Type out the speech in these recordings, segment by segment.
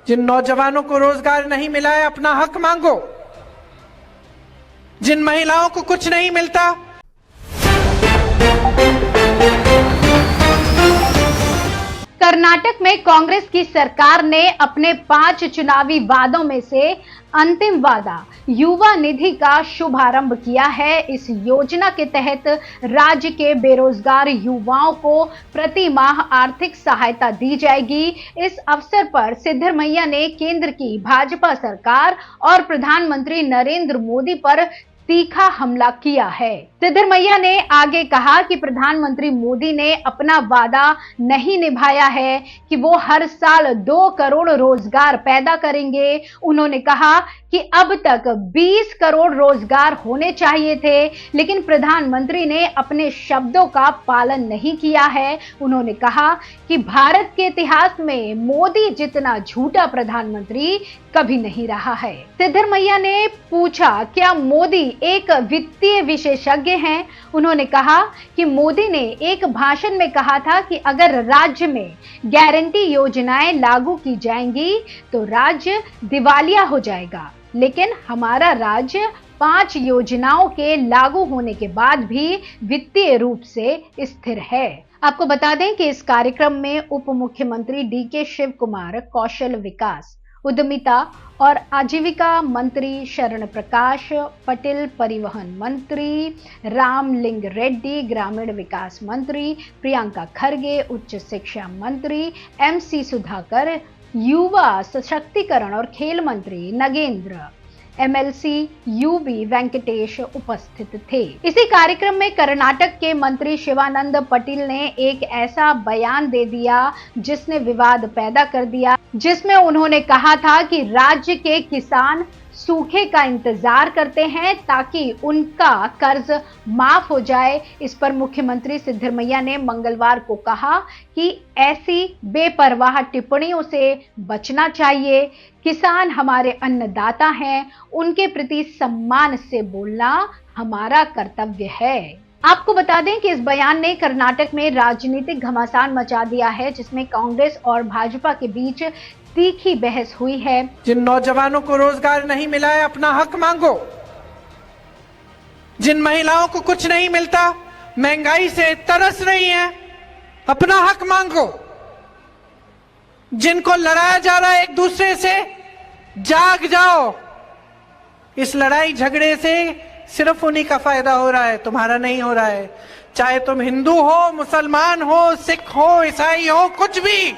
जिन नौजवानों को रोजगार नहीं मिला है, अपना हक मांगो। जिन महिलाओं को कुछ नहीं मिलता, कर्नाटक में कांग्रेस की सरकार ने अपने 5 चुनावी वादों में से अंतिम वादा युवा निधि का शुभारंभ किया है। इस योजना के तहत राज्य के बेरोजगार युवाओं को प्रति माह आर्थिक सहायता दी जाएगी। इस अवसर पर सिद्धरमैया ने केंद्र की भाजपा सरकार और प्रधानमंत्री नरेंद्र मोदी पर तीखा हमला किया है। सिद्धरमैया ने आगे कहा कि प्रधानमंत्री मोदी ने अपना वादा नहीं निभाया है कि वो हर साल 2 करोड़ रोजगार पैदा करेंगे। उन्होंने कहा कि अब तक 20 करोड़ रोजगार होने चाहिए थे, लेकिन प्रधानमंत्री ने अपने शब्दों का पालन नहीं किया है। उन्होंने कहा कि भारत के इतिहास में मोदी जितना झूठा प्रधानमंत्री कभी नहीं रहा है। सिद्धरमैया ने पूछा, क्या मोदी एक वित्तीय विशेषज्ञ हैं? उन्होंने कहा कि मोदी ने एक भाषण में कहा था कि अगर राज्य में गारंटी योजनाएं लागू की जाएंगी तो राज्य दिवालिया हो जाएगा, लेकिन हमारा राज्य 5 योजनाओं के लागू होने के बाद भी वित्तीय रूप से स्थिर है। आपको बता दें कि इस कार्यक्रम में उप मुख्यमंत्री डीके शिव कुमार, कौशल विकास, उद्यमिता और आजीविका मंत्री शरण प्रकाश पटेल, परिवहन मंत्री रामलिंग रेड्डी, ग्रामीण विकास मंत्री प्रियंका खरगे, उच्च शिक्षा मंत्री एमसी सुधाकर, युवा सशक्तिकरण और खेल मंत्री नगेंद्र, एमएलसी यूबी वेंकटेश उपस्थित थे। इसी कार्यक्रम में कर्नाटक के मंत्री शिवानंद पटेल ने एक ऐसा बयान दे दिया जिसने विवाद पैदा कर दिया, जिसमें उन्होंने कहा था कि राज्य के किसान सूखे का इंतजार करते हैं ताकि उनका कर्ज माफ हो जाए। इस पर मुख्यमंत्री सिद्धरमैया ने मंगलवार को कहा कि ऐसी बेपरवाह टिप्पणियों से बचना चाहिए। किसान हमारे अन्नदाता हैं, उनके प्रति सम्मान से बोलना हमारा कर्तव्य है। आपको बता दें कि इस बयान ने कर्नाटक में राजनीतिक घमासान मचा दिया है, जिसमें कांग्रेस और भाजपा के बीच तीखी बहस हुई है। जिन नौजवानों को रोजगार नहीं मिला है, अपना हक मांगो। जिन महिलाओं को कुछ नहीं मिलता, महंगाई से तरस रही हैं, अपना हक मांगो। जिनको लड़ाया जा रहा है एक दूसरे से, जाग जाओ। इस लड़ाई झगड़े से सिर्फ उन्हीं का फायदा हो रहा है, तुम्हारा नहीं हो रहा है। चाहे तुम हिंदू हो, मुसलमान हो, सिख हो, ईसाई हो, कुछ भी।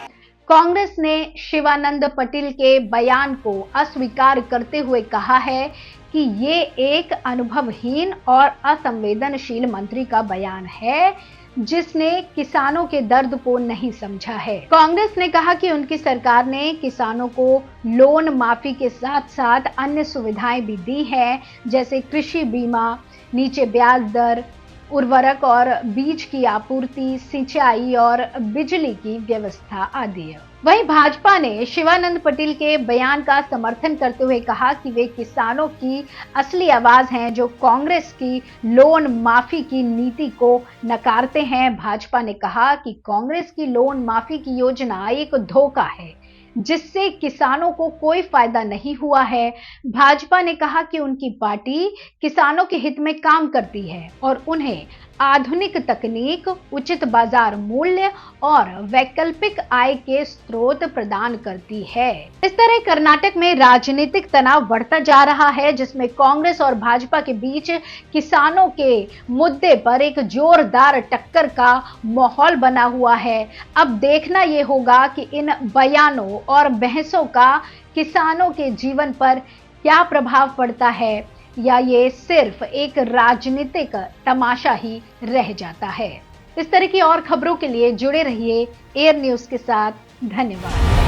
कांग्रेस ने शिवानंद पटेल के बयान को अस्वीकार करते हुए कहा है कि ये एक अनुभवहीन और असंवेदनशील मंत्री का बयान है, जिसने किसानों के दर्द को नहीं समझा है। कांग्रेस ने कहा कि उनकी सरकार ने किसानों को लोन माफी के साथ साथ अन्य सुविधाएं भी दी हैं, जैसे कृषि बीमा, नीचे ब्याज दर, उर्वरक और बीज की आपूर्ति, सिंचाई और बिजली की व्यवस्था आदि। वहीं भाजपा ने शिवानंद पटेल के बयान का समर्थन करते हुए कहा कि वे किसानों की असली आवाज हैं, जो कांग्रेस की लोन माफी की नीति को नकारते हैं। भाजपा ने कहा कि कांग्रेस की लोन माफी की योजना एक धोखा है, जिससे किसानों को कोई फायदा नहीं हुआ है। भाजपा ने कहा कि उनकी पार्टी किसानों के हित में काम करती है और उन्हें आधुनिक तकनीक, उचित बाजार मूल्य और वैकल्पिक आय के स्रोत प्रदान करती है। इस तरह कर्नाटक में राजनीतिक तनाव बढ़ता जा रहा है, जिसमें कांग्रेस और भाजपा के बीच किसानों के मुद्दे पर एक जोरदार टक्कर का माहौल बना हुआ है। अब देखना यह होगा कि इन बयानों और बहसों का किसानों के जीवन पर क्या प्रभाव पड़ता है, या ये सिर्फ एक राजनीतिक तमाशा ही रह जाता है। इस तरह की और खबरों के लिए जुड़े रहिए एयर न्यूज के साथ। धन्यवाद।